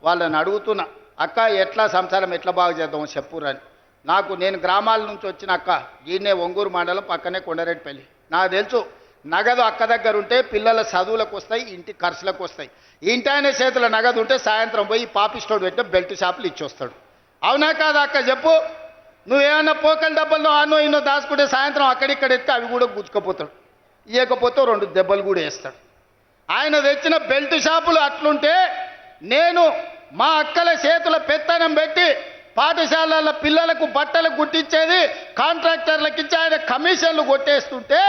వాళ్ళని అడుగుతున్నా, అక్క ఎట్లా సంసారం ఎట్లా బాగు చేద్దాం చెప్పురని. నేను గ్రామాల నుంచి వచ్చిన అక్క, ఈయనే ఒంగూరు మండలం పక్కనే కొండరెడ్డిపల్లి. నాకు తెలుసు, నగదు అక్క దగ్గర ఉంటే పిల్లల చదువులకు వస్తాయి, ఇంటి ఖర్చులకు వస్తాయి. ఇంటి ఆయన చేతుల నగదు ఉంటే సాయంత్రం పోయి పాపిస్టోడు పెట్టిన బెల్ట్ షాపులు ఇచ్చొస్తాడు. అవునా కాదా అక్క చెప్పు? నువ్వేమన్నా పోకల డబ్బల్లో అన్నో ఇన్నో దాచుకుంటే సాయంత్రం అక్కడిక్కడ ఎత్తి అవి కూడా గుచ్చుకపోతాడు. ఇవ్వకపోతే 2 దెబ్బలు కూడా వేస్తాడు. ఆయన తెచ్చిన బెల్ట్ షాపులు అట్లుంటే, నేను మా అక్కల చేతుల పెత్తనం పెట్టి పాఠశాలల పిల్లలకు బట్టలు కుట్టించేది కాంట్రాక్టర్లకిచ్చి ఆయన కమిషన్లు కొట్టేస్తుంటే,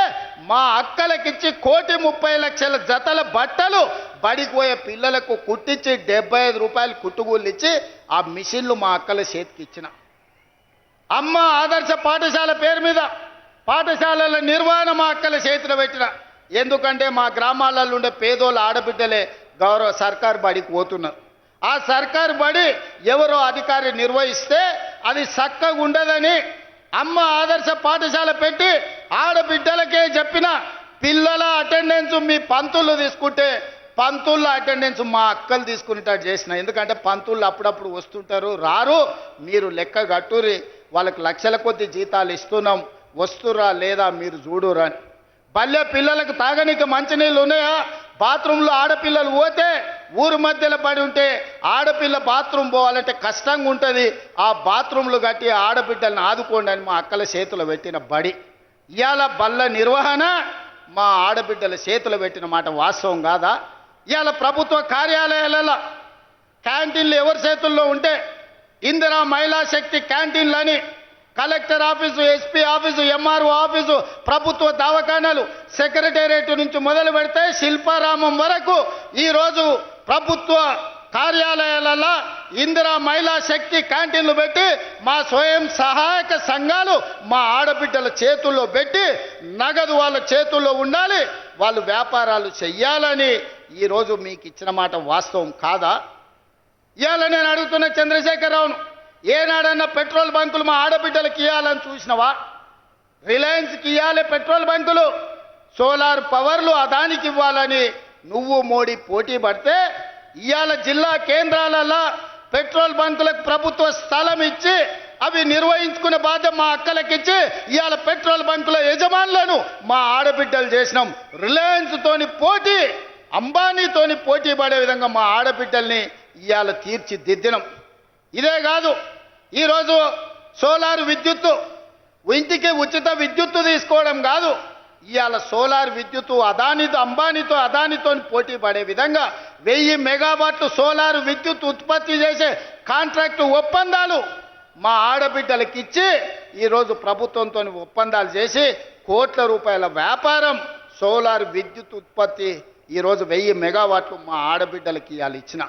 మా అక్కలకిచ్చి 1,30,00,000 జతల బట్టలు బడిపోయే పిల్లలకు కుట్టించి 75 రూపాయలు కుట్టుగూళ్ళు ఇచ్చి ఆ మిషన్లు మా అక్కల చేతికి ఇచ్చిన. అమ్మ ఆదర్శ పాఠశాల పేరు మీద పాఠశాలల నిర్వహణ మా అక్కల చేతిలో పెట్టిన. ఎందుకంటే మా గ్రామాలలో ఉండే పేదోళ్ళ ఆడబిడ్డలే సర్కారు బడికి పోతున్నారు. ఆ సర్కారు బడి ఎవరో అధికారి నిర్వహిస్తే అది చక్కగా ఉండదని అమ్మ ఆదర్శ పాఠశాల పెట్టి ఆడబిడ్డలకే చెప్పిన. పిల్లల అటెండెన్స్ మీ పంతులు తీసుకుంటే పంతుళ్ళ అటెండెన్స్ మా అక్కలు తీసుకునేటట్టు చేసిన. ఎందుకంటే పంతుళ్ళు అప్పుడప్పుడు వస్తుంటారు, రారు, మీరు లెక్క కట్టురి, వాళ్ళకి లక్షల కొద్ది జీతాలు ఇస్తున్నాం, వస్తురా లేదా మీరు చూడురా అని. బల్లె పిల్లలకు తాగనీకి మంచినీళ్ళు ఉన్నాయా? బాత్రూంలో ఆడపిల్లలు పోతే ఊరు మధ్యలో పడి ఉంటే ఆడపిల్ల బాత్రూమ్ పోవాలంటే కష్టంగా ఉంటుంది. ఆ బాత్రూంలు కట్టి ఆడబిడ్డలను ఆదుకోండి అని మా అక్కల చేతులు పెట్టిన బడి. ఇవాళ బల్ల నిర్వహణ మా ఆడబిడ్డల చేతులు పెట్టిన మాట వాస్తవం కాదా? ఇవాళ ప్రభుత్వ కార్యాలయాలలో క్యాంటీన్లు ఎవరి చేతుల్లో ఉంటే ఇందిరా మహిళా శక్తి క్యాంటీన్లని, collector office, SP office, MRO office, ప్రభుత్వ దవాఖానాలు, సెక్రటేరియట్ నుంచి మొదలు పెడితే శిల్పారామం వరకు ఈరోజు ప్రభుత్వ కార్యాలయాలలో ఇందిరా మహిళా శక్తి క్యాంటీన్లు పెట్టి మా స్వయం సహాయక సంఘాలు మా ఆడబిడ్డల చేతుల్లో పెట్టి నగదు వాళ్ళ చేతుల్లో ఉండాలి, వాళ్ళు వ్యాపారాలు చెయ్యాలని ఈరోజు మీకు ఇచ్చిన మాట వాస్తవం కాదా? ఇవాళ నేను అడుగుతున్న చంద్రశేఖరరావును, ఏనాడన్నా పెట్రోల్ బంకులు మా ఆడబిడ్డలకు ఇవ్వాలని చూసినవా? రిలయన్స్కి ఇవ్వాలి పెట్రోల్ బంకులు, సోలార్ పవర్లు అదానికి ఇవ్వాలని నువ్వు మోడీ పోటీ పడితే ఇవాళ జిల్లా కేంద్రాలలో పెట్రోల్ బంకులకు ప్రభుత్వ స్థలం ఇచ్చి అవి నిర్వహించుకునే బాధ్యత మా అక్కలకిచ్చి ఇవాళ పెట్రోల్ బంకుల యజమానులను మా ఆడబిడ్డలు చేసినాం. రిలయన్స్ తోని పోటీ, అంబానీతోని పోటీ పడే విధంగా మా ఆడబిడ్డల్ని ఇవాళ తీర్చిదిద్దినం. ఇదే కాదు, ఈరోజు సోలార్ విద్యుత్తు, ఇంటికి ఉచిత విద్యుత్తు తీసుకోవడం కాదు, ఇవాళ సోలార్ విద్యుత్తు అంబానీతో పోటీ పడే విధంగా 1000 మెగావాట్లు సోలార్ విద్యుత్ ఉత్పత్తి చేసే కాంట్రాక్టు ఒప్పందాలు మా ఆడబిడ్డలకు ఇచ్చి ఈరోజు ప్రభుత్వంతో ఒప్పందాలు చేసి కోట్ల రూపాయల వ్యాపారం సోలార్ విద్యుత్ ఉత్పత్తి ఈరోజు 1000 మెగావాట్లు మా ఆడబిడ్డలకి ఇవాళ ఇచ్చిన.